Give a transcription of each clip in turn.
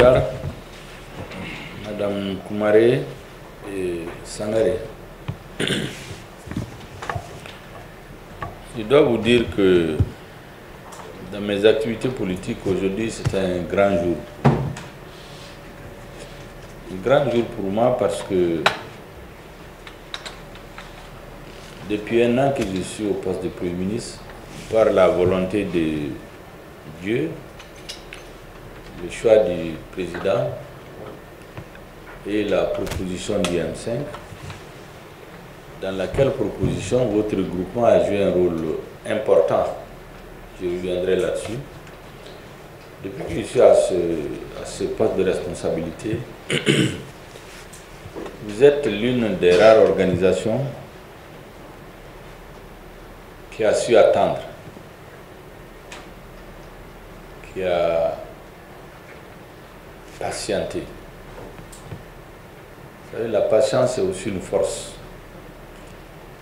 Bouchard, Madame Koumaré et Sangaré. Je dois vous dire que dans mes activités politiques aujourd'hui, c'est un grand jour. Un grand jour pour moi parce que depuis un an que je suis au poste de Premier ministre, par la volonté de Dieu, le choix du président et la proposition du M5, dans laquelle proposition votre groupement a joué un rôle important. Je reviendrai là-dessus. Depuis que je suis à ce poste de responsabilité, vous êtes l'une des rares organisations qui a su attendre, qui a patienté. Vous savez, la patience est aussi une force.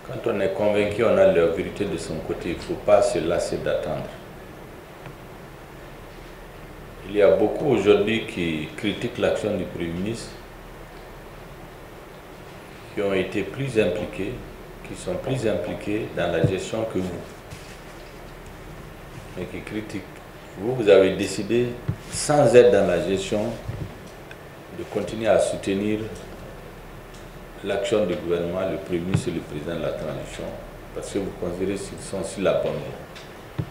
Quand on est convaincu, on a la vérité de son côté, il ne faut pas se lasser d'attendre. Il y a beaucoup aujourd'hui qui critiquent l'action du Premier ministre, qui ont été plus impliqués, qui sont plus impliqués dans la gestion que vous, mais qui critiquent. Vous avez décidé, sans être dans la gestion, de continuer à soutenir l'action du gouvernement, le Premier ministre et le président de la transition, parce que vous considérez qu'ils sont sur la bonne voie.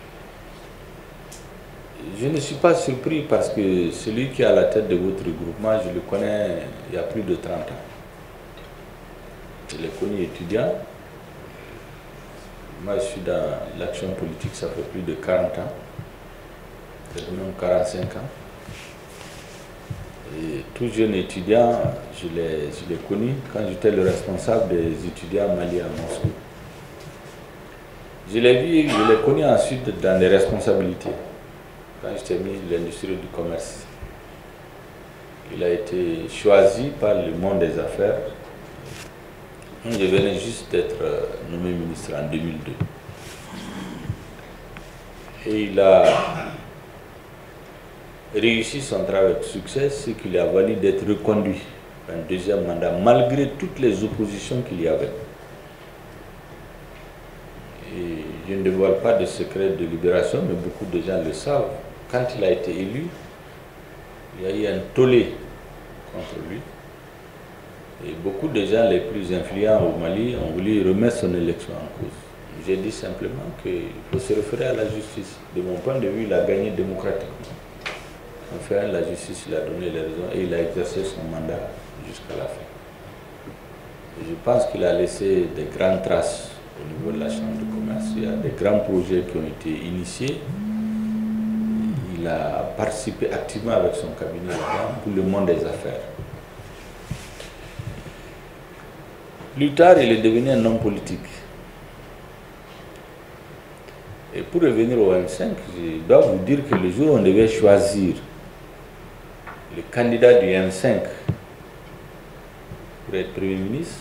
Je ne suis pas surpris parce que celui qui est à la tête de votre groupement, je le connais il y a plus de 30 ans. Je l'ai connu étudiant. Moi, je suis dans l'action politique, ça fait plus de 40 ans, peut-être même 45 ans. Et tout jeune étudiant, je l'ai connu quand j'étais le responsable des étudiants maliens à Moscou. Je l'ai vu, je l'ai connu ensuite dans les responsabilités, quand j'étais ministre de l'Industrie et du Commerce. Il a été choisi par le monde des affaires. Je venais juste d'être nommé ministre en 2002. Et il a réussi son travail avec succès, ce qui lui a valu d'être reconduit pour un deuxième mandat, malgré toutes les oppositions qu'il y avait. Et je ne dévoile pas de secret de libération, mais beaucoup de gens le savent. Quand il a été élu, il y a eu un tollé contre lui. Et beaucoup de gens les plus influents au Mali ont voulu remettre son élection en cause. J'ai dit simplement qu'il faut se référer à la justice. De mon point de vue, il a gagné démocratiquement. Enfin, la justice lui a donné les raisons et il a exercé son mandat jusqu'à la fin. Et je pense qu'il a laissé des grandes traces au niveau de la Chambre de commerce. Il y a des grands projets qui ont été initiés. Il a participé activement avec son cabinet pour le monde des affaires. Plus tard, il est devenu un homme politique. Et pour revenir au M5, je dois vous dire que le jour où on devait choisir le candidat du M5 pour être Premier ministre,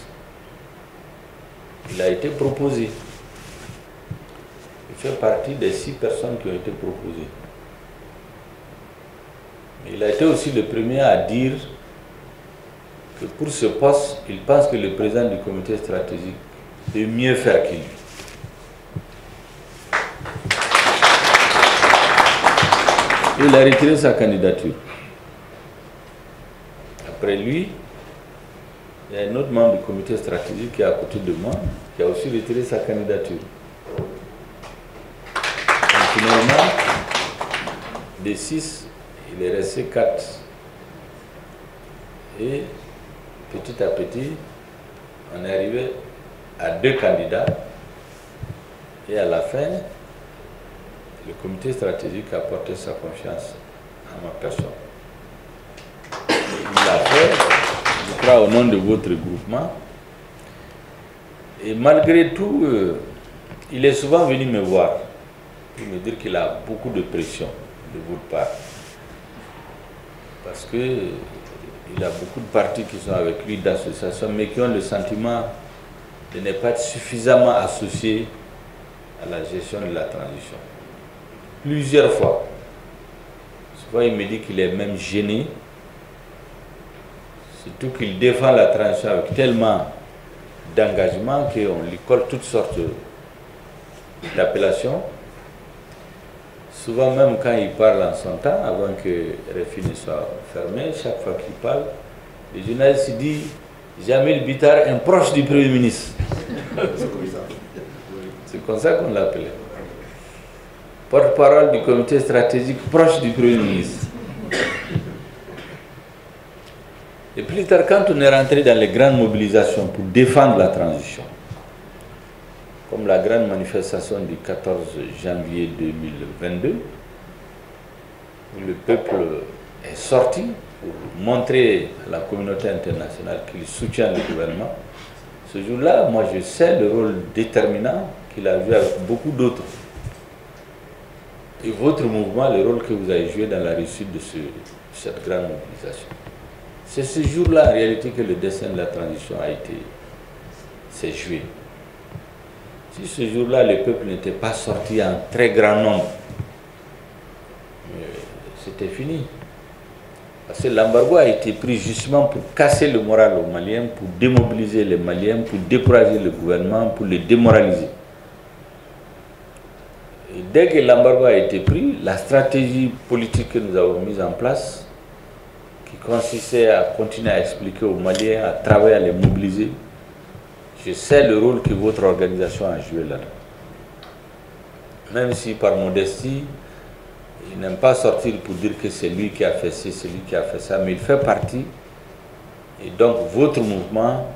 il a été proposé. Il fait partie des 6 personnes qui ont été proposées. Mais il a été aussi le premier à dire que pour ce poste, il pense que le président du comité stratégique peut mieux faire qu'il lui. Il a retiré sa candidature. Après lui, il y a un autre membre du comité stratégique qui est à côté de moi, qui a aussi retiré sa candidature. Donc, finalement, des 6, il est resté 4. Et petit à petit, on est arrivé à 2 candidats. Et à la fin, le comité stratégique a porté sa confiance à ma personne. Il l'a fait, je crois, au nom de votre groupement. Et malgré tout, il est souvent venu me voir pour me dire qu'il a beaucoup de pression de votre part. Parce qu'il a beaucoup de partis qui sont avec lui, d'associations, mais qui ont le sentiment de ne pas être suffisamment associés à la gestion de la transition. Plusieurs fois. Souvent, il me dit qu'il est même gêné Surtout qu'il défend la transition avec tellement d'engagement qu'on lui colle toutes sortes d'appellations. Souvent même quand il parle en son temps, avant que RFI ne soit fermé, chaque fois qu'il parle, les journalistes disent Jamil Bitar, un proche du Premier ministre. C'est comme ça qu'on l'appelait. Porte-parole du comité stratégique proche du Premier ministre. Et plus tard, quand on est rentré dans les grandes mobilisations pour défendre la transition, comme la grande manifestation du 14 janvier 2022, où le peuple est sorti pour montrer à la communauté internationale qu'il soutient le gouvernement, ce jour-là, moi je sais le rôle déterminant qu'il a joué avec beaucoup d'autres. Et votre mouvement, le rôle que vous avez joué dans la réussite de cette grande mobilisation. C'est ce jour-là, en réalité, que le destin de la transition s'est joué. Si ce jour-là, le peuple n'était pas sorti en très grand nombre, c'était fini. Parce que l'embargo a été pris justement pour casser le moral aux Maliens, pour démobiliser les Maliens, pour décourager le gouvernement, pour les démoraliser. Et dès que l'embargo a été pris, la stratégie politique que nous avons mise en place, qui consistait à continuer à expliquer aux Maliens, à travailler, à les mobiliser, je sais le rôle que votre organisation a joué là-dedans. Même si par modestie, il n'aime pas sortir pour dire que c'est lui qui a fait ci, c'est lui qui a fait ça, mais il fait partie, et donc votre mouvement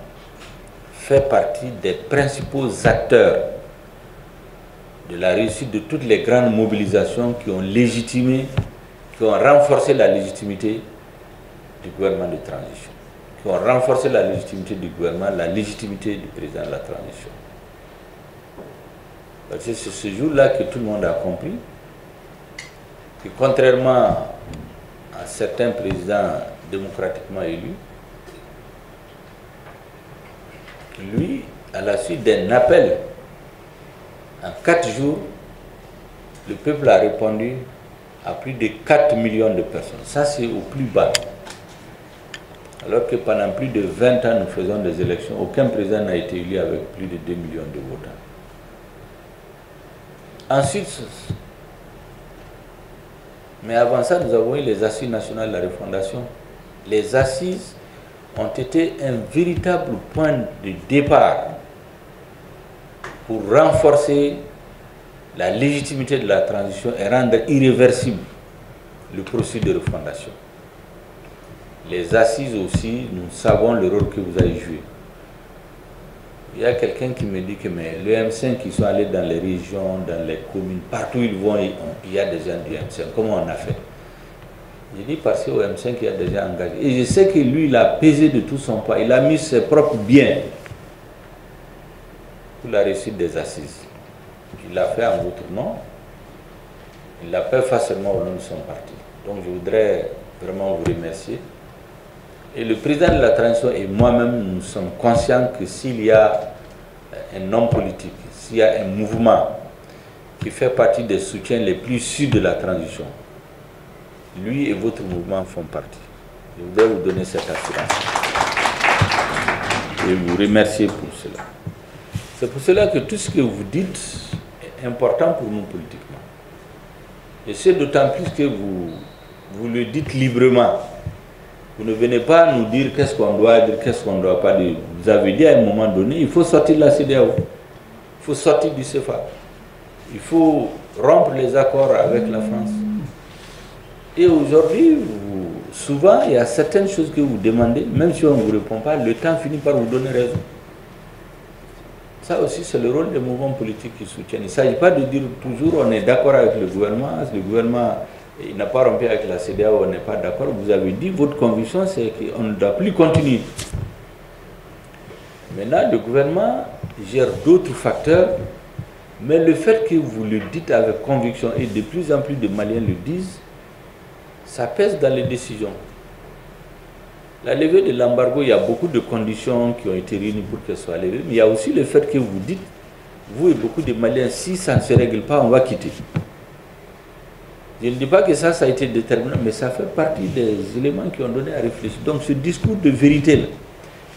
fait partie des principaux acteurs de la réussite de toutes les grandes mobilisations qui ont légitimé, qui ont renforcé la légitimité du gouvernement de transition, qui ont renforcé la légitimité du gouvernement, la légitimité du président de la transition. Parce que c'est ce jour-là que tout le monde a compris que contrairement à certains présidents démocratiquement élus, lui, à la suite d'un appel, en 4 jours, le peuple a répondu à plus de 4 millions de personnes. Ça, c'est au plus bas. Alors que pendant plus de 20 ans, nous faisons des élections, aucun président n'a été élu avec plus de 2 millions de votants. Ensuite, mais avant ça, nous avons eu les assises nationales de la refondation. Les assises ont été un véritable point de départ pour renforcer la légitimité de la transition et rendre irréversible le processus de refondation. Les assises aussi, nous savons le rôle que vous avez joué. Il y a quelqu'un qui me dit que le M5 qui sont allés dans les régions, dans les communes, partout où ils vont, il y a des gens du M5. Comment on a fait? J'ai dit parce qu'au M5, il y a des gens engagés. Et je sais que lui, il a pesé de tout son poids. Il a mis ses propres biens pour la réussite des assises. Il l'a fait en votre nom. Il l'a fait facilement au nom de son parti. Donc je voudrais vraiment vous remercier. Et le président de la transition et moi-même, nous sommes conscients que s'il y a un homme politique, s'il y a un mouvement qui fait partie des soutiens les plus sûrs de la transition, lui et votre mouvement font partie. Je voudrais vous donner cette assurance et vous remercier pour cela. C'est pour cela que tout ce que vous dites est important pour nous politiquement. Et c'est d'autant plus que vous le dites librement. Vous ne venez pas nous dire qu'est-ce qu'on doit dire, qu'est-ce qu'on ne doit pas dire. Vous avez dit à un moment donné, il faut sortir de la CEDEAO, il faut sortir du CFA, il faut rompre les accords avec la France. Et aujourd'hui, souvent, il y a certaines choses que vous demandez, même si on ne vous répond pas, le temps finit par vous donner raison. Ça aussi, c'est le rôle des mouvements politiques qui soutiennent. Il ne s'agit pas de dire toujours on est d'accord avec le gouvernement il n'a pas rompu avec la CEDEAO, on n'est pas d'accord. Vous avez dit, votre conviction, c'est qu'on ne doit plus continuer. Maintenant, le gouvernement gère d'autres facteurs, mais le fait que vous le dites avec conviction, et de plus en plus de Maliens le disent, ça pèse dans les décisions. La levée de l'embargo, il y a beaucoup de conditions qui ont été réunies pour qu'elle soit levée, mais il y a aussi le fait que vous dites, vous et beaucoup de Maliens, si ça ne se règle pas, on va quitter. Je ne dis pas que ça a été déterminant, mais ça fait partie des éléments qui ont donné à réfléchir. Donc ce discours de vérité, là,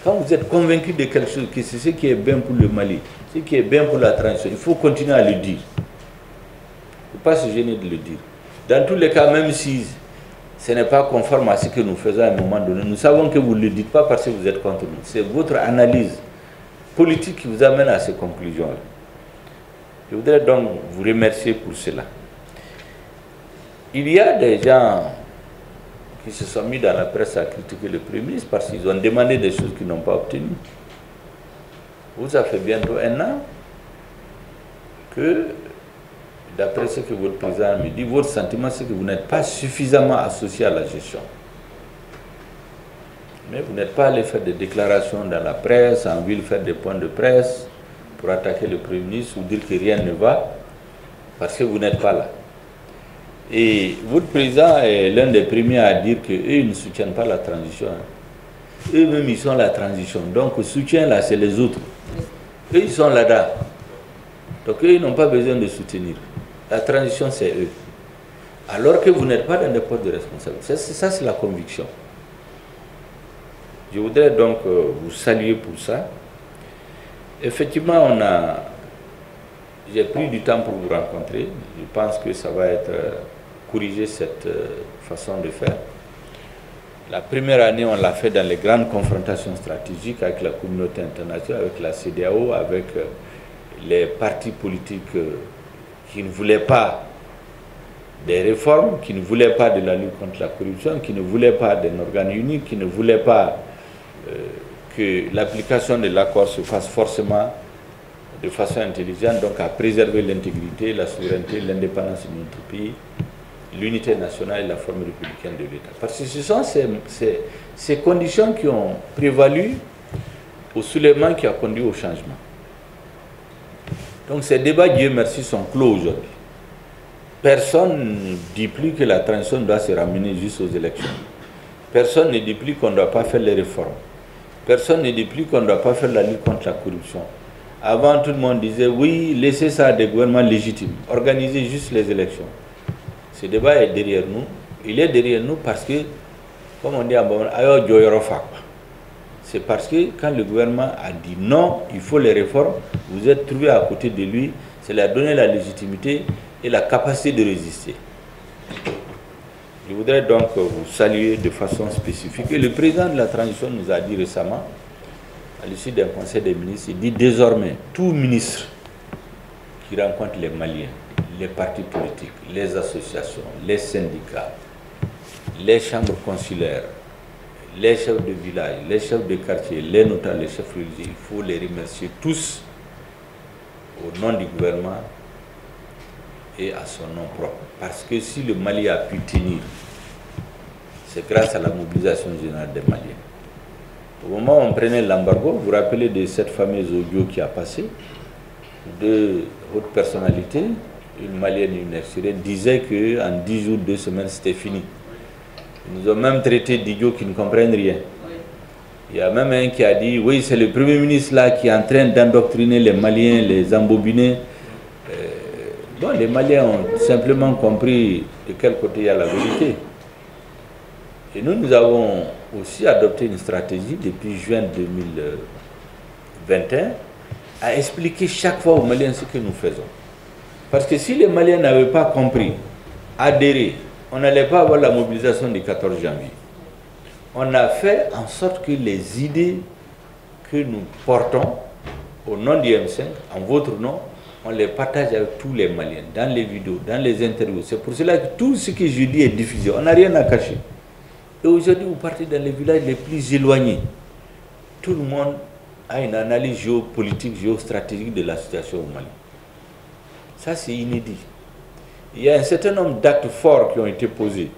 quand vous êtes convaincu de quelque chose, que c'est ce qui est bien pour le Mali, ce qui est bien pour la transition, il faut continuer à le dire. Il ne faut pas se gêner de le dire. Dans tous les cas, même si ce n'est pas conforme à ce que nous faisons à un moment donné, nous savons que vous ne le dites pas parce que vous êtes contre nous. C'est votre analyse politique qui vous amène à ces conclusions-là. Je voudrais donc vous remercier pour cela. Il y a des gens qui se sont mis dans la presse à critiquer le Premier ministre parce qu'ils ont demandé des choses qu'ils n'ont pas obtenues. Vous, ça fait bientôt 1 an que, d'après ce que votre président me dit, votre sentiment, c'est que vous n'êtes pas suffisamment associé à la gestion. Mais vous n'êtes pas allé faire des déclarations dans la presse, en ville faire des points de presse pour attaquer le Premier ministre ou dire que rien ne va, parce que vous n'êtes pas là. Et votre président est l'un des premiers à dire qu'eux, ils ne soutiennent pas la transition. Eux-mêmes, ils sont la transition. Donc, le soutien, là, c'est les autres. Eux, ils sont là-dedans. Donc, eux, ils n'ont pas besoin de soutenir. La transition, c'est eux. Alors que vous n'êtes pas dans des postes de responsabilité. Ça, c'est la conviction. Je voudrais donc vous saluer pour ça. Effectivement, j'ai pris du temps pour vous rencontrer. Je pense que ça va être corriger cette façon de faire. La première année, on l'a fait dans les grandes confrontations stratégiques avec la communauté internationale, avec la CEDEAO, avec les partis politiques qui ne voulaient pas des réformes, qui ne voulaient pas de la lutte contre la corruption, qui ne voulaient pas d'un organe unique, qui ne voulaient pas que l'application de l'accord se fasse forcément de façon intelligente, donc à préserver l'intégrité, la souveraineté, l'indépendance de notre pays, l'unité nationale et la forme républicaine de l'État. Parce que ce sont ces conditions qui ont prévalu au soulèvement qui a conduit au changement. Donc ces débats, Dieu merci, sont clos aujourd'hui. Personne ne dit plus que la transition doit se ramener juste aux élections. Personne ne dit plus qu'on ne doit pas faire les réformes. Personne ne dit plus qu'on ne doit pas faire la lutte contre la corruption. Avant, tout le monde disait, oui, laissez ça à des gouvernements légitimes, organisez juste les élections. Ce débat est derrière nous. Il est derrière nous parce que, comme on dit en bon, c'est parce que quand le gouvernement a dit non, il faut les réformes, vous êtes trouvé à côté de lui, c'est lui a donné la légitimité et la capacité de résister. Je voudrais donc vous saluer de façon spécifique. Et le président de la transition nous a dit récemment, à l'issue d'un conseil des ministres, il dit désormais, tout ministre qui rencontre les Maliens, les partis politiques, les associations, les syndicats, les chambres consulaires, les chefs de village, les chefs de quartier, les notables, les chefs religieux, il faut les remercier tous au nom du gouvernement et à son nom propre. Parce que si le Mali a pu tenir, c'est grâce à la mobilisation générale des Maliens. Au moment où on prenait l'embargo, vous vous rappelez de cette fameuse audio qui a passé, de haute personnalité, une Malienne et une Algérienne, disaient qu'en 10 jours, 2 semaines, c'était fini. Ils nous ont même traité d'idiots qui ne comprennent rien. Il y a même un qui a dit, oui, c'est le Premier ministre là qui est en train d'endoctriner les Maliens, les embobiner. Bon, les Maliens ont simplement compris de quel côté il y a la vérité. Et nous, nous avons aussi adopté une stratégie depuis juin 2021 à expliquer chaque fois aux Maliens ce que nous faisons. Parce que si les Maliens n'avaient pas compris, adhéré, on n'allait pas avoir la mobilisation du 14 janvier. On a fait en sorte que les idées que nous portons au nom du M5, en votre nom, on les partage avec tous les Maliens, dans les vidéos, dans les interviews. C'est pour cela que tout ce que je dis est diffusé. On n'a rien à cacher. Et aujourd'hui, vous partez dans les villages les plus éloignés. Tout le monde a une analyse géopolitique, géostratégique de la situation au Mali. Ça, c'est inédit. Il y a un certain nombre d'actes forts qui ont été posés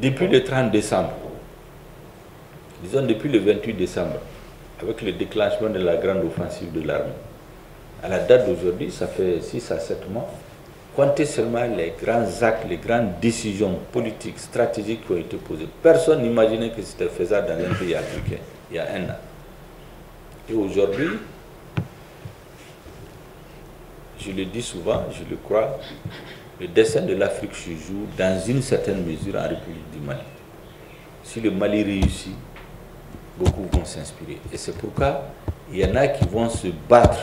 depuis le 30 décembre. Disons depuis le 28 décembre, avec le déclenchement de la grande offensive de l'armée. À la date d'aujourd'hui, ça fait 6 à 7 mois. Comptez seulement les grands actes, les grandes décisions politiques, stratégiques qui ont été posées. Personne n'imaginait que c'était faisable dans un pays africain, il y a 1 an. Et aujourd'hui, je le dis souvent, je le crois, le destin de l'Afrique se joue dans une certaine mesure en République du Mali. Si le Mali réussit, beaucoup vont s'inspirer. Et c'est pourquoi il y en a qui vont se battre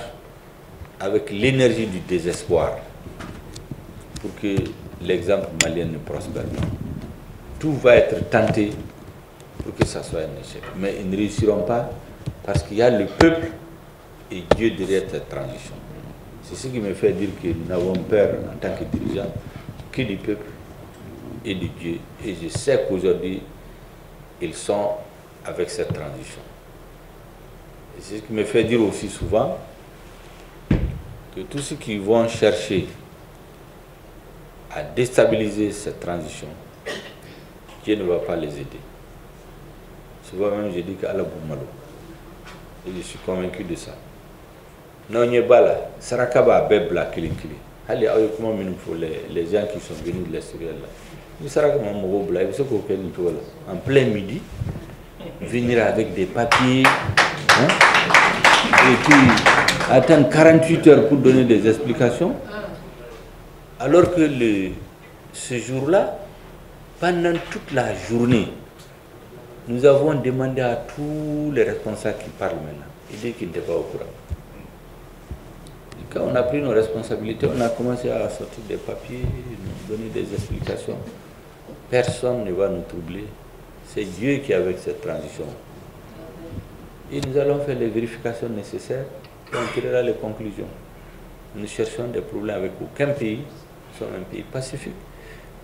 avec l'énergie du désespoir pour que l'exemple malien ne prospère pas. Tout va être tenté pour que ça soit un échec. Mais ils ne réussiront pas parce qu'il y a le peuple et Dieu derrière cette transition. C'est ce qui me fait dire que nous n'avons peur en tant que dirigeants que du peuple et de Dieu. Et je sais qu'aujourd'hui, ils sont avec cette transition. Et c'est ce qui me fait dire aussi souvent que tous ceux qui vont chercher à déstabiliser cette transition, Dieu ne va pas les aider. Souvent même, je dis qu'Allah Boumalo. Et je suis convaincu de ça. Non, il n'y a pas là. Sarakaba, Bebla, Kilinkili. Les gens qui sont venus de l'extérieur là. En plein midi, venir avec des papiers, hein, et puis attendre 48 heures pour donner des explications, alors que ce jour-là, pendant toute la journée, nous avons demandé à tous les responsables qui parlent maintenant, et dès qu'ils n'étaient pas au courant. Quand on a pris nos responsabilités, on a commencé à sortir des papiers, nous donner des explications. Personne ne va nous troubler. C'est Dieu qui est avec cette transition. Et nous allons faire les vérifications nécessaires et on tirera les conclusions. Nous cherchons des problèmes avec aucun pays. Nous sommes un pays pacifique.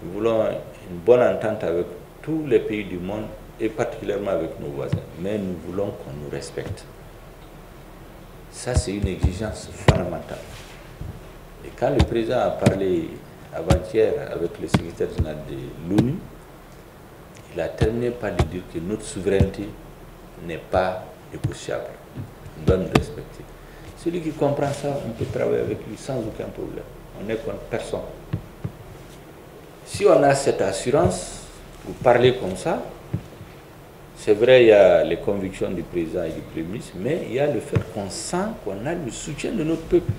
Nous voulons une bonne entente avec tous les pays du monde et particulièrement avec nos voisins. Mais nous voulons qu'on nous respecte. Ça, c'est une exigence fondamentale. Et quand le président a parlé avant-hier avec le secrétaire général de l'ONU, il a terminé par dire que notre souveraineté n'est pas négociable. On doit nous respecter. Celui qui comprend ça, on peut travailler avec lui sans aucun problème. On n'est contre personne. Si on a cette assurance pour parler comme ça, c'est vrai, il y a les convictions du président et du Premier ministre, mais il y a le fait qu'on sent qu'on a le soutien de notre peuple.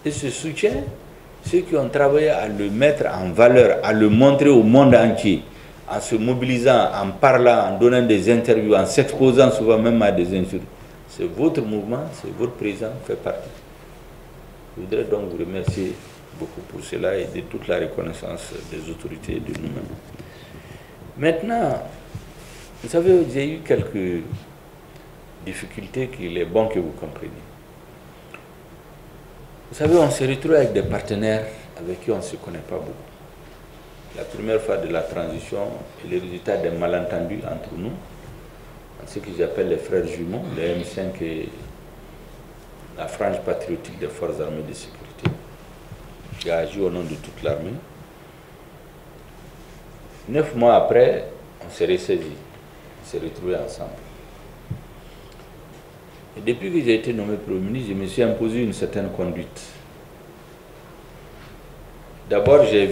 Et ce soutien, ceux qui ont travaillé à le mettre en valeur, à le montrer au monde entier, en se mobilisant, en parlant, en donnant des interviews, en s'exposant souvent même à des insultes, c'est votre mouvement, c'est votre président qui fait partie. Je voudrais donc vous remercier beaucoup pour cela et de toute la reconnaissance des autorités et de nous-mêmes. Maintenant, vous savez, j'ai eu quelques difficultés qu'il est bon que vous compreniez. Vous savez, on se retrouve avec des partenaires avec qui on ne se connaît pas beaucoup. La première fois de la transition est le résultat d'un malentendu entre nous, ce que j'appelle les frères jumeaux, le M5 et la frange patriotique des forces armées de sécurité, qui a agi au nom de toute l'armée. 9 mois après, on s'est ressaisis. Se retrouver ensemble. Et depuis que j'ai été nommé Premier ministre, je me suis imposé une certaine conduite. D'abord, j'ai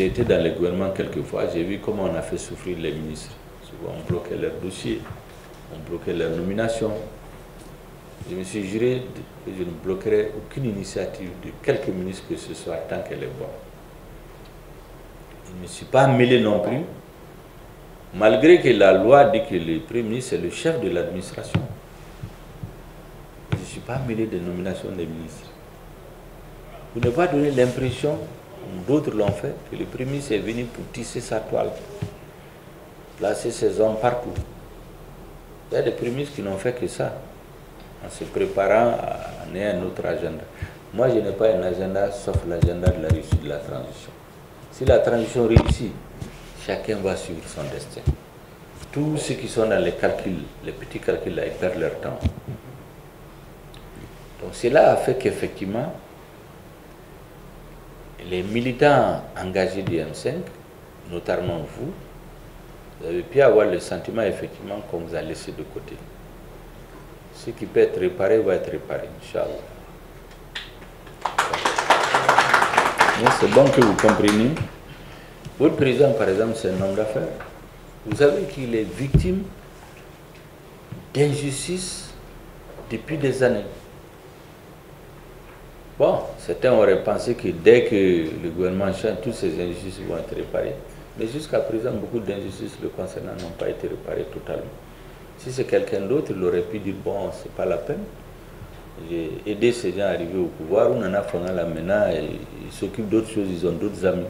été dans le gouvernement quelques fois, j'ai vu comment on a fait souffrir les ministres. Souvent, on bloquait leurs dossiers, on bloquait leurs nominations. Je me suis juré que je ne bloquerai aucune initiative de quelque ministre que ce soit tant qu'elle est bonne. Je ne me suis pas mêlé non plus. Malgré que la loi dit que le Premier ministre est le chef de l'administration. Je ne suis pas mêlé des nominations des ministres. Vous ne pas donner l'impression, comme d'autres l'ont fait, que le Premier ministre est venu pour tisser sa toile, placer ses hommes partout. Il y a des Premiers ministres qui n'ont fait que ça, en se préparant à un autre agenda. Moi, je n'ai pas un agenda sauf l'agenda de la réussite de la transition. Si la transition réussit, chacun va suivre son destin. Tous ceux qui sont dans les calculs, les petits calculs là, ils perdent leur temps. Donc cela a fait qu'effectivement, les militants engagés du M5, notamment vous avez pu avoir le sentiment effectivement qu'on vous a laissé de côté. Ce qui peut être réparé va être réparé, Inch'Allah. Mais c'est bon que vous compreniez. Votre président, par exemple, c'est un homme d'affaires. Vous savez qu'il est victime d'injustice depuis des années. Bon, certains auraient pensé que dès que le gouvernement change, toutes ces injustices vont être réparées. Mais jusqu'à présent, beaucoup d'injustices le concernant n'ont pas été réparées totalement. Si c'est quelqu'un d'autre, il aurait pu dire, bon, c'est pas la peine. J'ai aidé ces gens à arriver au pouvoir, on en a fait là maintenant, ils s'occupent d'autres choses, ils ont d'autres amis.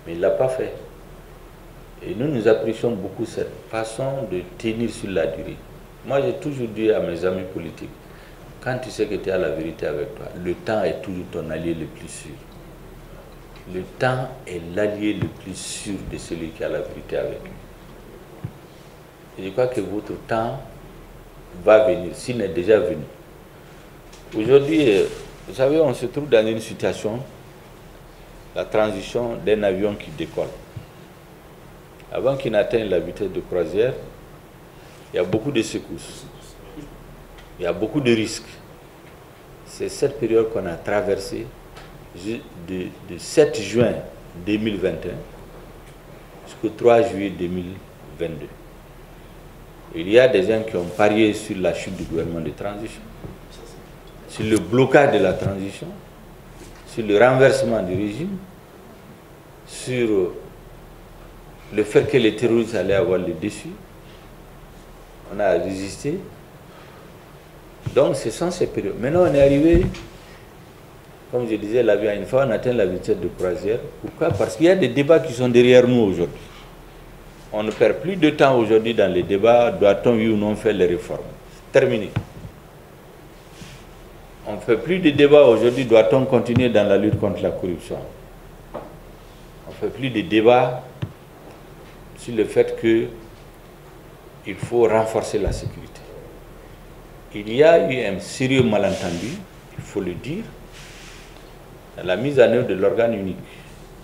Mais il ne l'a pas fait. Et nous apprécions beaucoup cette façon de tenir sur la durée. Moi, j'ai toujours dit à mes amis politiques, quand tu sais que tu as la vérité avec toi, le temps est toujours ton allié le plus sûr. Le temps est l'allié le plus sûr de celui qui a la vérité avec lui. Et je crois que votre temps va venir, s'il n'est déjà venu. Aujourd'hui, vous savez, on se trouve dans une situation, la transition d'un avion qui décolle. Avant qu'il n'atteigne la vitesse de croisière, il y a beaucoup de secousses. Il y a beaucoup de risques. C'est cette période qu'on a traversée de 7 juin 2021 jusqu'au 3 juillet 2022. Il y a des gens qui ont parié sur la chute du gouvernement de transition, sur le blocage de la transition, sur le renversement du régime, sur le fait que les terroristes allaient avoir le dessus. On a résisté. Donc, ce sont ces périodes. Maintenant, on est arrivé, comme je disais, l'avion, une fois, on atteint la vitesse de croisière. Pourquoi? Parce qu'il y a des débats qui sont derrière nous aujourd'hui. On ne perd plus de temps aujourd'hui dans les débats. Doit-on, oui ou non, faire les réformes? C'est terminé. On ne fait plus de débats aujourd'hui. Doit-on continuer dans la lutte contre la corruption? On ne fait plus de débats sur le fait qu'il faut renforcer la sécurité. Il y a eu un sérieux malentendu, il faut le dire, dans la mise en œuvre de l'organe unique,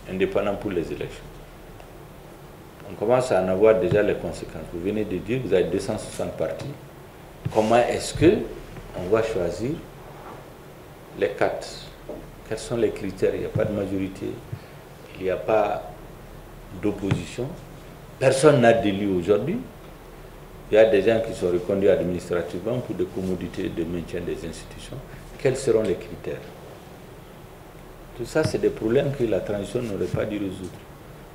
indépendant pour les élections. On commence à en avoir déjà les conséquences. Vous venez de dire que vous avez 260 partis. Comment est-ce qu'on va choisir les 4? Quels sont les critères? Il n'y a pas de majorité, il n'y a pas d'opposition. Personne n'a d'élu aujourd'hui. Il y a des gens qui sont reconduits administrativement pour des commodités de maintien des institutions. Quels seront les critères? Tout ça, c'est des problèmes que la transition n'aurait pas dû résoudre.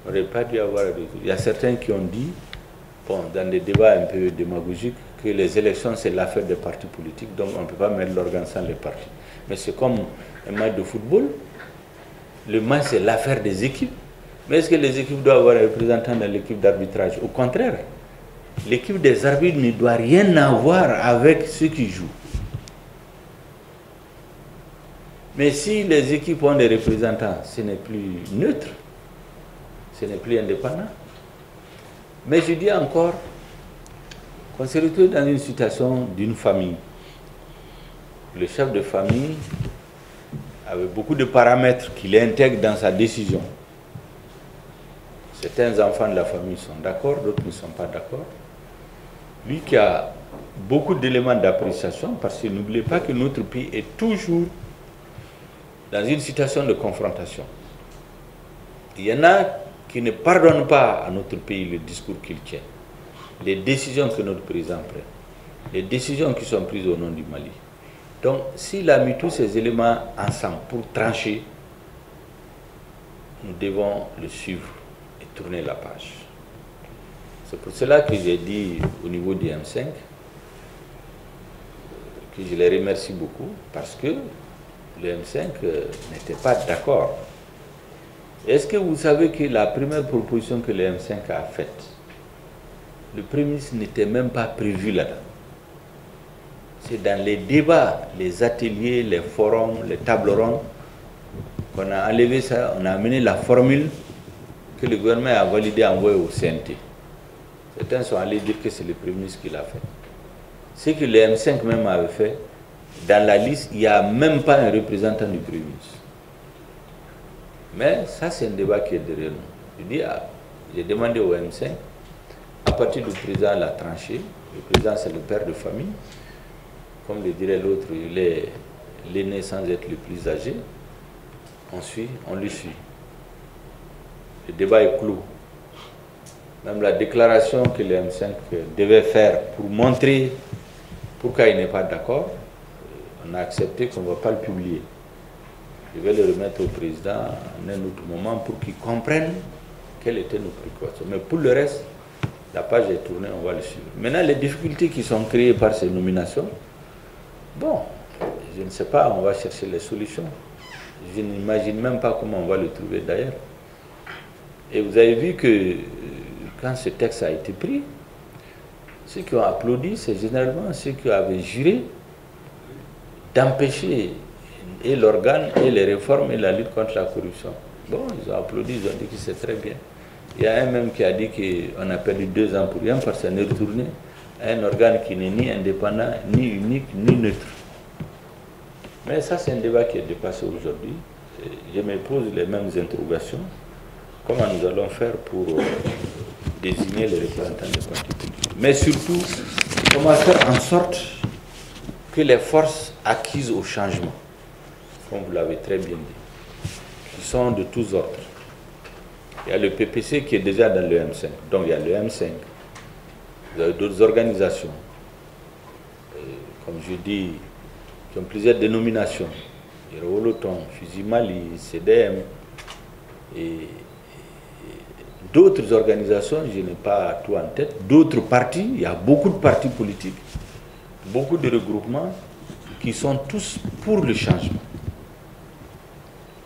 N'aurait pas dû avoir à résoudre. Il y a certains qui ont dit, bon, dans des débats un peu démagogiques, que les élections, c'est l'affaire des partis politiques, donc on ne peut pas mettre l'organe sans les partis. Mais c'est comme un match de football. Le match, c'est l'affaire des équipes. Mais est-ce que les équipes doivent avoir un représentant dans l'équipe d'arbitrage? Au contraire, l'équipe des arbitres ne doit rien avoir avec ceux qui jouent. Mais si les équipes ont des représentants, ce n'est plus neutre, ce n'est plus indépendant. Mais je dis encore qu'on se retrouve dans une situation d'une famille. Le chef de famille avait beaucoup de paramètres qu'il intègre dans sa décision. Certains enfants de la famille sont d'accord, d'autres ne sont pas d'accord. Lui qui a beaucoup d'éléments d'appréciation, parce que n'oubliez pas que notre pays est toujours dans une situation de confrontation. Il y en a qui ne pardonnent pas à notre pays le discours qu'il tient, les décisions que notre président prend, les décisions qui sont prises au nom du Mali. Donc, s'il a mis tous ces éléments ensemble pour trancher, nous devons le suivre et tourner la page. C'est pour cela que j'ai dit au niveau du M5 que je les remercie beaucoup, parce que le M5 n'était pas d'accord. Est-ce que vous savez que la première proposition que le M5 a faite, le Premier ministre n'était même pas prévu là-dedans? C'est dans les débats, les ateliers, les forums, les tables rondes, qu'on a enlevé ça, on a amené la formule que le gouvernement a validée, envoyée au CNT. Certains sont allés dire que c'est le Premier ministre qui l'a fait. Ce que le M5 même avait fait, dans la liste, il n'y a même pas un représentant du Premier ministre. Mais ça, c'est un débat qui est derrière nous. J'ai demandé au M5, à partir du président, la tranchée. Le président, c'est le père de famille. Comme le dirait l'autre, il est l'aîné sans être le plus âgé. On le suit. Le débat est clos. Même la déclaration que le M5 devait faire pour montrer pourquoi il n'est pas d'accord, on a accepté qu'on ne va pas le publier. Je vais le remettre au président en un autre moment pour qu'il comprenne quelles étaient nos préoccupations. Mais pour le reste, la page est tournée, on va le suivre. Maintenant, les difficultés qui sont créées par ces nominations, bon, je ne sais pas, on va chercher les solutions. Je n'imagine même pas comment on va le trouver d'ailleurs. Et vous avez vu que quand ce texte a été pris, ceux qui ont applaudi, c'est généralement ceux qui avaient juré d'empêcher et l'organe et les réformes et la lutte contre la corruption. Bon, ils ont applaudi, ils ont dit que c'est très bien. Il y a un même qui a dit qu'on a perdu 2 ans pour rien parce qu'on est retourné à un organe qui n'est ni indépendant, ni unique, ni neutre. Mais ça, c'est un débat qui est dépassé aujourd'hui. Je me pose les mêmes interrogations. Comment nous allons faire pour désigner les représentants des partis politiques? Mais surtout, comment faire en sorte que les forces acquises au changement, comme vous l'avez très bien dit, qui sont de tous ordres. Il y a le PPC qui est déjà dans le M5. Donc il y a le M5. Vous avez d'autres organisations, comme je dis, qui ont plusieurs dénominations. Héroloton, Fusil Mali, CDM et d'autres organisations, je n'ai pas tout en tête, d'autres partis, il y a beaucoup de partis politiques, beaucoup de regroupements qui sont tous pour le changement.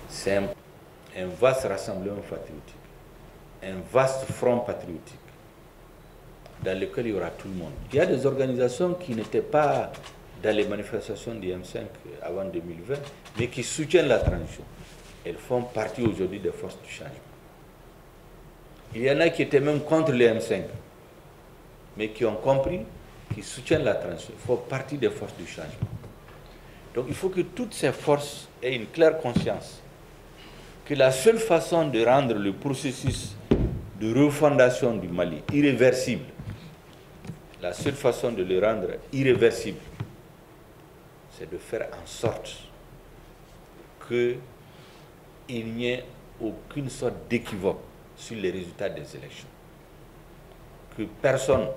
C'est un vaste rassemblement patriotique, un vaste front patriotique dans lequel il y aura tout le monde. Il y a des organisations qui n'étaient pas dans les manifestations du M5 avant 2020, mais qui soutiennent la transition. Elles font partie aujourd'hui des forces du changement. Il y en a qui étaient même contre les M5, mais qui ont compris, qui soutiennent la transition. Ils font partie des forces du changement. Donc il faut que toutes ces forces aient une claire conscience que la seule façon de rendre le processus de refondation du Mali irréversible, la seule façon de le rendre irréversible, c'est de faire en sorte qu'il n'y ait aucune sorte d'équivoque sur les résultats des élections. Que personne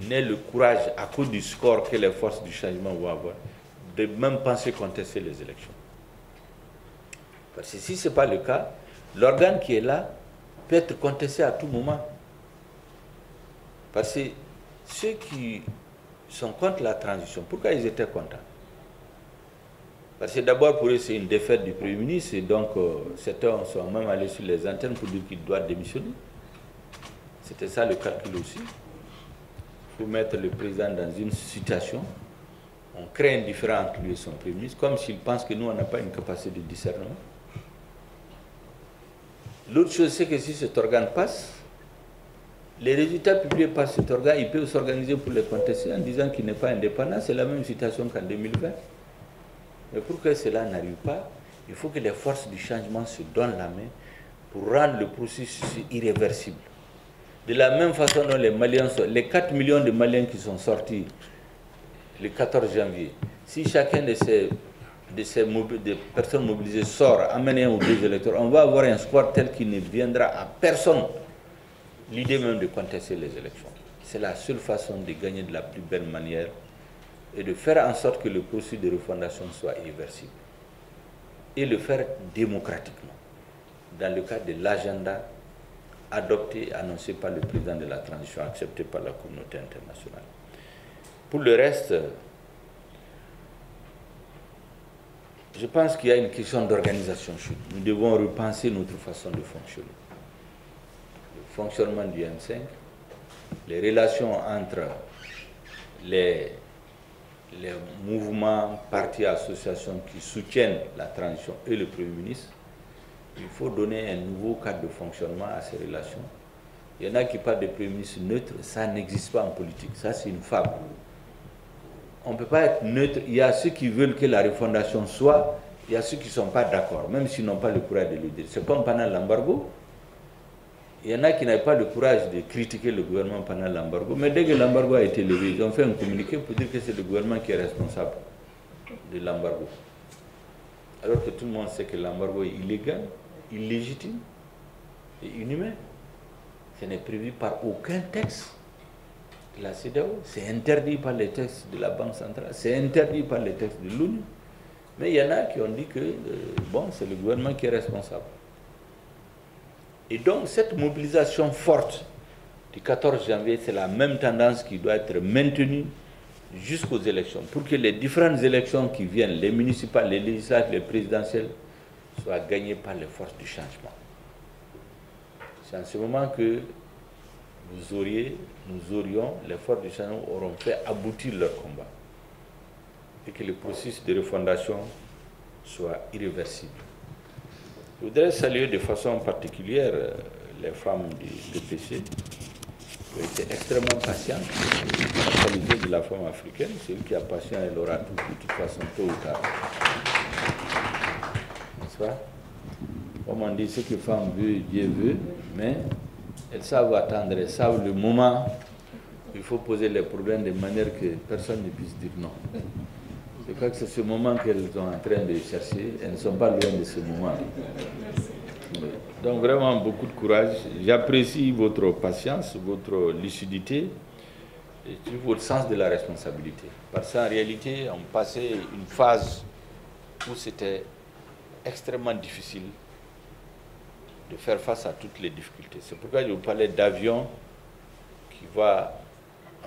n'ait le courage, à cause du score que les forces du changement vont avoir, de même penser contester les élections. Parce que si ce n'est pas le cas, l'organe qui est là peut être contesté à tout moment. Parce que ceux qui sont contre la transition, pourquoi ils étaient contents? Parce que d'abord pour eux c'est une défaite du Premier ministre et donc certains sont même allés sur les antennes pour dire qu'il doit démissionner. C'était ça le calcul aussi. Il faut mettre le président dans une situation, on crée un différend entre lui et son Premier ministre, comme s'il pense que nous on n'a pas une capacité de discernement. L'autre chose c'est que si cet organe passe, les résultats publiés par cet organe, il peut s'organiser pour les contester en disant qu'il n'est pas indépendant. C'est la même situation qu'en 2020. Mais pour que cela n'arrive pas, il faut que les forces du changement se donnent la main pour rendre le processus irréversible. De la même façon dont les Maliens, les 4 millions de Maliens qui sont sortis le 14 janvier, si chacun de ces personnes mobilisées sort, amène 1 ou 2 électeurs, on va avoir un score tel qu'il ne viendra à personne l'idée même de contester les élections. C'est la seule façon de gagner de la plus belle manière et de faire en sorte que le processus de refondation soit irréversible. Et le faire démocratiquement, dans le cadre de l'agenda adopté et annoncé par le président de la transition, accepté par la communauté internationale. Pour le reste, je pense qu'il y a une question d'organisation. Nous devons repenser notre façon de fonctionner. Le fonctionnement du M5, les relations entre les mouvements, partis, associations qui soutiennent la transition et le Premier ministre. Il faut donner un nouveau cadre de fonctionnement à ces relations. Il y en a qui parlent de Premier ministre neutre, ça n'existe pas en politique, ça c'est une fable. On ne peut pas être neutre, il y a ceux qui veulent que la refondation soit, il y a ceux qui ne sont pas d'accord, même s'ils n'ont pas le courage de le dire. C'est comme pendant l'embargo. Il y en a qui n'avaient pas le courage de critiquer le gouvernement pendant l'embargo, mais dès que l'embargo a été levé, ils ont fait un communiqué pour dire que c'est le gouvernement qui est responsable de l'embargo. Alors que tout le monde sait que l'embargo est illégal, illégitime et inhumain. Ce n'est prévu par aucun texte de la CEDEAO, c'est interdit par les textes de la Banque centrale, c'est interdit par les textes de l'ONU. Mais il y en a qui ont dit que, bon, c'est le gouvernement qui est responsable. Et donc, cette mobilisation forte du 14 janvier, c'est la même tendance qui doit être maintenue jusqu'aux élections, pour que les différentes élections qui viennent, les municipales, les législatives, les présidentielles, soient gagnées par les forces du changement. C'est en ce moment que nous aurions, les forces du changement auront fait aboutir leur combat et que le processus de refondation soit irréversible. Je voudrais saluer de façon particulière les femmes du DPC qui ont été extrêmement patientes. La qualité de la femme africaine, c'est elle qui a patience, elle aura tout de toute façon, tôt ou tard. N'est-ce pas? Comme on dit, ce que femme veut, Dieu veut, mais elles savent attendre, elles savent le moment où il faut poser les problèmes de manière que personne ne puisse dire non. Je crois que c'est ce moment qu'elles sont en train de chercher, elles ne sont pas loin de ce moment. Donc vraiment beaucoup de courage. J'apprécie votre patience, votre lucidité et votre sens de la responsabilité. Parce qu'en réalité, on passait une phase où c'était extrêmement difficile de faire face à toutes les difficultés. C'est pourquoi je vous parlais d'avion qui va,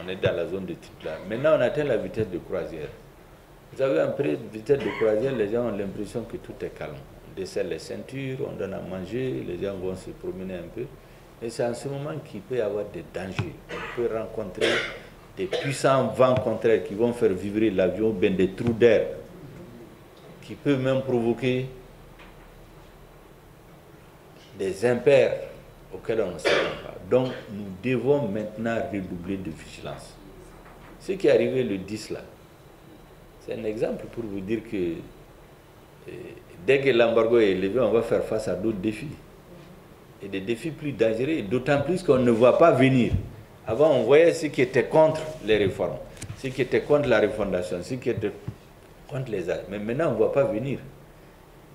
on est dans la zone de type là. Maintenant, on atteint la vitesse de croisière. Vous avez un prix de vitesse de croisière, les gens ont l'impression que tout est calme. On desserre les ceintures, on donne à manger, les gens vont se promener un peu. Et c'est en ce moment qu'il peut y avoir des dangers. On peut rencontrer des puissants vents contraires qui vont faire vibrer l'avion, bien des trous d'air, qui peuvent même provoquer des impairs auxquels on ne s'attend pas. Donc, nous devons maintenant redoubler de vigilance. Ce qui est arrivé le 10 là, c'est un exemple pour vous dire que dès que l'embargo est élevé, on va faire face à d'autres défis. Et des défis plus dangereux, d'autant plus qu'on ne voit pas venir. Avant, on voyait ceux qui étaient contre les réformes, ceux qui étaient contre la refondation, ceux qui étaient contre les arts. Mais maintenant, on ne voit pas venir.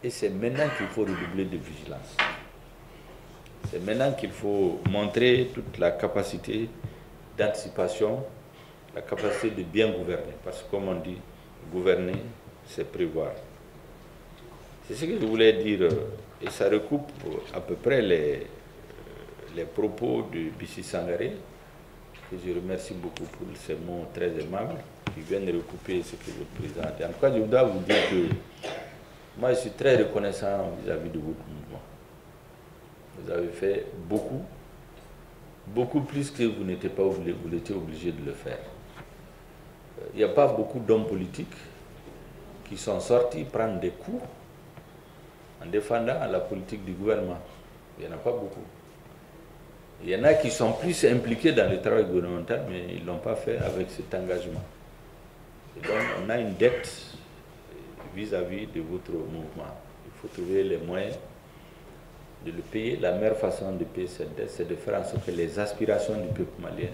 Et c'est maintenant qu'il faut redoubler de vigilance. C'est maintenant qu'il faut montrer toute la capacité d'anticipation, la capacité de bien gouverner. Parce que comme on dit, gouverner, c'est prévoir. C'est ce que je voulais dire, et ça recoupe à peu près les propos de Bissi Sangaré, que je remercie beaucoup pour ces mots très aimables, qui viennent recouper ce que le président a dit. En tout cas, je dois vous dire que moi, je suis très reconnaissant vis-à-vis de votre mouvement. Vous avez fait beaucoup, beaucoup plus que vous n'étiez pas obligé, vous étiez obligé de le faire. Il n'y a pas beaucoup d'hommes politiques qui sont sortis prendre des coups en défendant la politique du gouvernement. Il n'y en a pas beaucoup. Il y en a qui sont plus impliqués dans le travail gouvernemental, mais ils ne l'ont pas fait avec cet engagement. Et donc, on a une dette vis-à-vis de votre mouvement. Il faut trouver les moyens de le payer. La meilleure façon de payer cette dette, c'est de faire en sorte que les aspirations du peuple malien,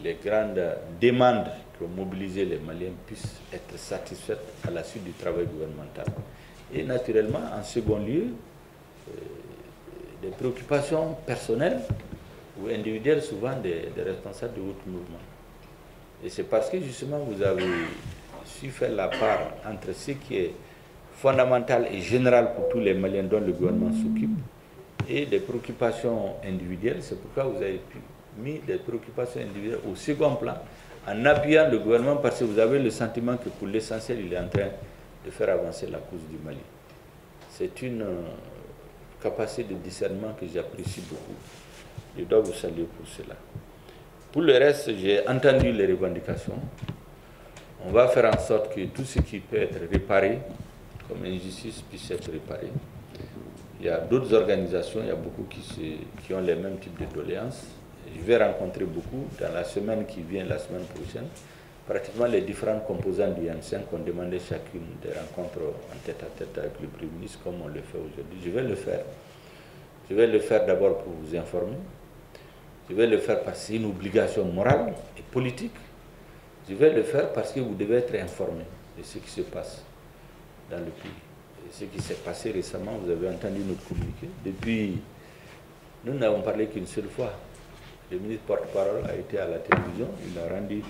les grandes demandes qui ont mobilisé les Maliens puissent être satisfaites à la suite du travail gouvernemental. Et naturellement, en second lieu, des préoccupations personnelles ou individuelles, souvent des responsables de votre mouvement. Et c'est parce que justement vous avez su faire la part entre ce qui est fondamental et général pour tous les Maliens dont le gouvernement s'occupe et des préoccupations individuelles. C'est pourquoi vous avez mis des préoccupations individuelles au second plan en appuyant le gouvernement, parce que vous avez le sentiment que pour l'essentiel, il est en train de faire avancer la cause du Mali. C'est une capacité de discernement que j'apprécie beaucoup. Je dois vous saluer pour cela. Pour le reste, j'ai entendu les revendications. On va faire en sorte que tout ce qui peut être réparé, comme injustice, puisse être réparé. Il y a d'autres organisations, il y a beaucoup qui ont les mêmes types de doléances. Je vais rencontrer beaucoup dans la semaine qui vient, la semaine prochaine. Pratiquement les différentes composantes du N5 ont demandé chacune des rencontres en tête-à-tête avec le Premier ministre, comme on le fait aujourd'hui. Je vais le faire. Je vais le faire d'abord pour vous informer. Je vais le faire parce que c'est une obligation morale et politique. Je vais le faire parce que vous devez être informé de ce qui se passe dans le pays. Et ce qui s'est passé récemment, vous avez entendu notre communiqué. Depuis, nous n'avons parlé qu'une seule fois. Le ministre porte-parole a été à la télévision, il a rendu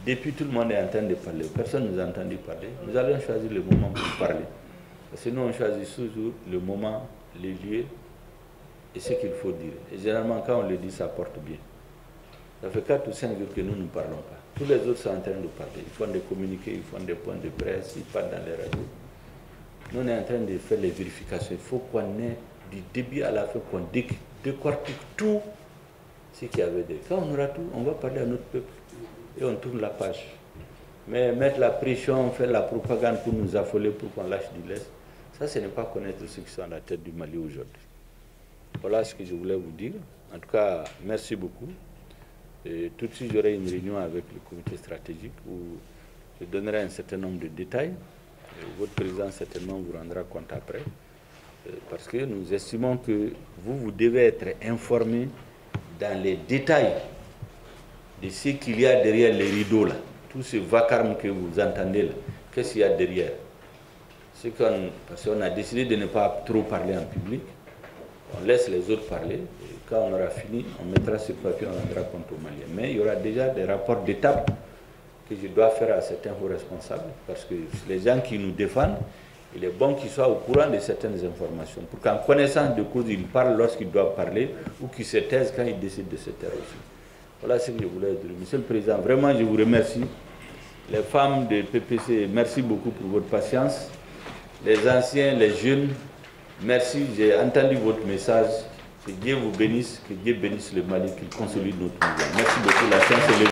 Depuis, tout le monde est en train de parler. Personne ne nous a entendu parler. Nous allons choisir le moment pour parler. Parce que nous, on choisit toujours le moment, les lieux et ce qu'il faut dire. Et généralement, quand on le dit, ça porte bien. Ça fait 4 ou 5 jours que nous ne parlons pas. Tous les autres sont en train de parler. Ils font des communiqués, ils font des points de presse, ils parlent dans les radios. Nous, on est en train de faire les vérifications. Il faut qu'on ait du début à la fin, qu'on décortique tout ce qu'il y avait dedans. Quand on aura tout, on va parler à notre peuple. Et on tourne la page. Mais mettre la pression, faire la propagande pour nous affoler, pour qu'on lâche du lest, ça, ce n'est pas connaître ceux qui sont à la tête du Mali aujourd'hui. Voilà ce que je voulais vous dire. En tout cas, merci beaucoup. Et tout de suite, j'aurai une réunion avec le comité stratégique où je donnerai un certain nombre de détails. Et votre président, certainement, vous rendra compte après. Parce que nous estimons que vous devez être informé dans les détails de ce qu'il y a derrière les rideaux, là. Tout ce vacarme que vous entendez, là. Qu'est-ce qu'il y a derrière? Parce qu'on a décidé de ne pas trop parler en public. On laisse les autres parler. Et quand on aura fini, on mettra sur papier, on rendra compte aux Maliens. Mais il y aura déjà des rapports d'étape que je dois faire à certains hauts responsables. Parce que les gens qui nous défendent, il est bon qu'ils soient au courant de certaines informations. Pour qu'en connaissance de cause, ils parlent lorsqu'ils doivent parler ou qu'ils se taisent quand ils décident de se taire aussi. Voilà ce que je voulais dire. Monsieur le Président, vraiment, je vous remercie. Les femmes de PPC, merci beaucoup pour votre patience. Les anciens, les jeunes, merci, j'ai entendu votre message. Que Dieu vous bénisse, que Dieu bénisse le Mali, qu'il consolide notre mouvement. Merci beaucoup, la chance est levée.